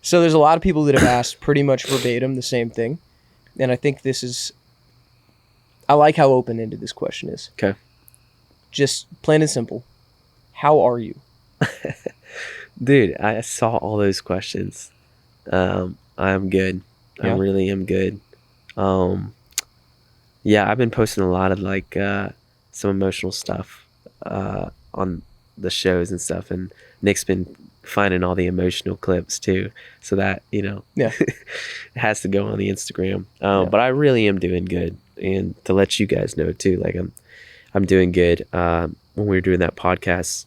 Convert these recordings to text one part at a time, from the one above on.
So there's a lot of people that have asked pretty much verbatim the same thing. And I think I like how open-ended this question is. Okay. Just plain and simple. How are you? Dude, I saw all those questions. I'm good. I Yeah? really am good. Yeah, I've been posting a lot of like some emotional stuff on the shows and stuff, and Nick's been finding all the emotional clips too, so that Yeah. it has to go on the Instagram. Yeah. But I really am doing good, and to let you guys know too, like I'm doing good. When we were doing that podcast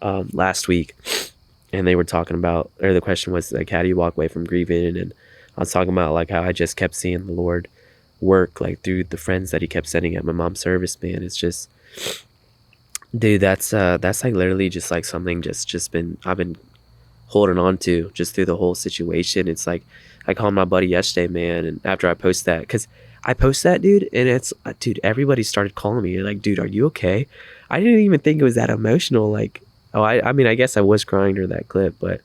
last week, and they were talking about, or the question was like, how do you walk away from grieving? And I was talking about like how I just kept seeing the Lord work like through the friends that he kept sending at my mom's service. Man, it's just, dude, that's like literally just like something I've been holding on to just through the whole situation. It's like I called my buddy yesterday, man, and after I post that, because I post that, dude, and it's dude, everybody started calling me like, dude, are you okay? I didn't even think it was that emotional. Like, oh, I mean, I guess I was crying during that clip, but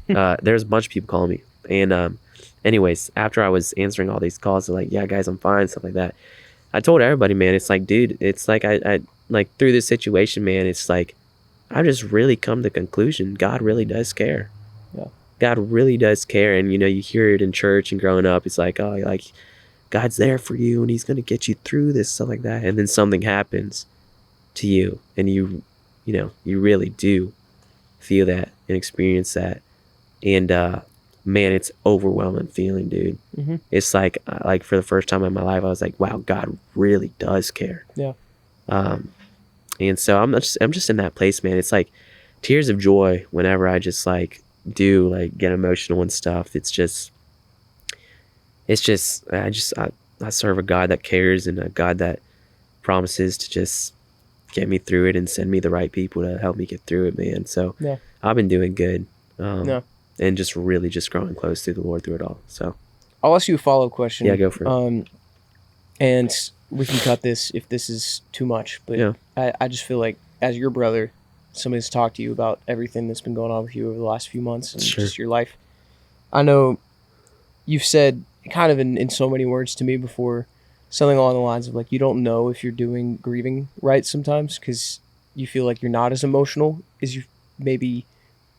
there's a bunch of people calling me. And anyways, after I was answering all these calls, they're like, yeah, guys, I'm fine, stuff like that. I told everybody, man, it's like, dude, it's like I like through this situation, man, it's like I just really come to the conclusion God really does care. Yeah. God really does care. And you hear it in church and growing up, it's like, oh, like God's there for you and he's gonna get you through this, stuff like that. And then something happens to you and you really do feel that and experience that. And man, it's overwhelming feeling, dude. Mm-hmm. It's like for the first time in my life, I was like, wow, God really does care. Yeah. And so I'm just in that place, man. It's like tears of joy whenever I just like do like get emotional and stuff. I serve a God that cares and a God that promises to just get me through it and send me the right people to help me get through it, man. So Yeah. I've been doing good. Yeah. And just really just growing close to the Lord through it all. So I'll ask you a follow-up question. Yeah, go for it. And we can cut this if this is too much, but Yeah. I just feel like as your brother, somebody's talked to you about everything that's been going on with you over the last few months and Sure. just your life. I know you've said kind of in so many words to me before, something along the lines of like, you don't know if you're doing grieving right sometimes because you feel like you're not as emotional as you maybe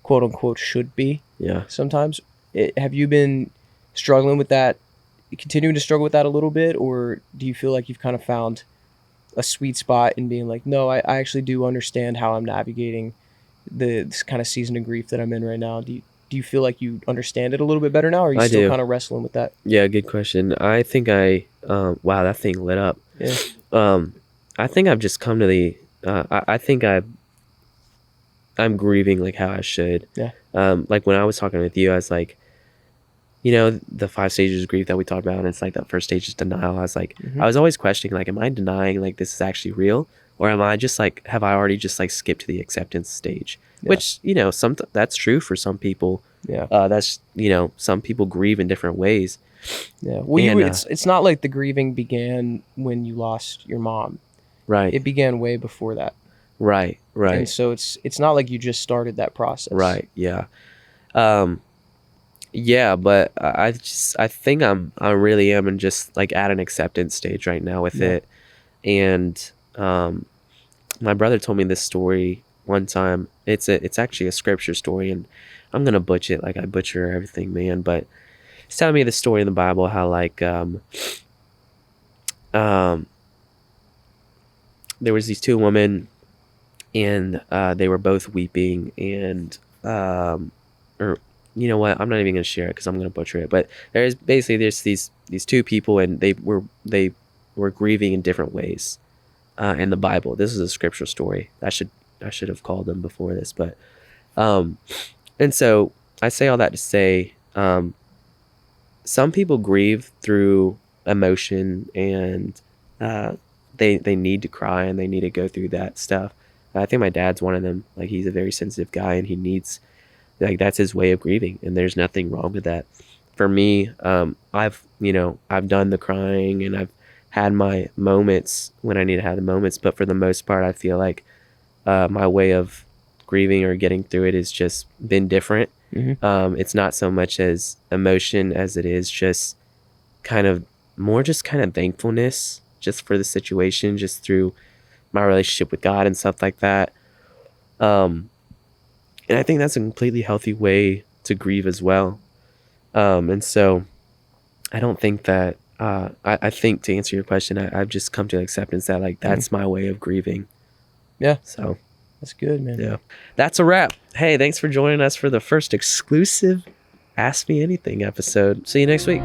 quote unquote should be. Yeah. Sometimes. Have you been struggling with that, continuing to struggle with that a little bit, or do you feel like you've kind of found a sweet spot in being like, no, I actually do understand how I'm navigating this kind of season of grief that I'm in right now? Do you feel like you understand it a little bit better now, or are you still kind of wrestling with that? Yeah, good question. I think wow, that thing lit up. Yeah. I think I've just come to the I think I'm grieving like how I should. Yeah. Like when I was talking with you, I was like, the 5 stages of grief that we talked about, and it's like that first stage is denial. I was like, I was always questioning, like, am I denying like this is actually real, or am I just like, have I already just like skipped to the acceptance stage? Yeah. Which that's true for some people. Yeah. That's some people grieve in different ways. Yeah. Well, it's not like the grieving began when you lost your mom. Right. It began way before that. Right. And so it's not like you just started that process. Right. Yeah. Yeah, but I think I really am in just like at an acceptance stage right now with it. And my brother told me this story one time. It's actually a scripture story, and I'm gonna butcher it like I butcher everything, man. But he's telling me the story in the Bible how like there was these 2 women, and they were both weeping, and or you know what? I'm not even gonna share it because I'm gonna butcher it. But there's these 2 people, and they were grieving in different ways. In the Bible, this is a scriptural story. I should have called them before this, but and so I say all that to say, some people grieve through emotion, and they need to cry and they need to go through that stuff. I think my dad's one of them. Like, he's a very sensitive guy, and he needs, like, that's his way of grieving, and there's nothing wrong with that. For me, I've done the crying, and I've had my moments when I need to have the moments, but for the most part, I feel like my way of grieving or getting through it has just been different. It's not so much as emotion as it is just kind of thankfulness just for the situation, just through my relationship with God and stuff like that. And I think that's a completely healthy way to grieve as well. And so I don't think that, I think, to answer your question, I've just come to acceptance that, like, that's my way of grieving. Yeah. So That's good, man. yeah, that's a wrap. Hey, thanks for joining us for the first exclusive Ask Me Anything episode. See you next week.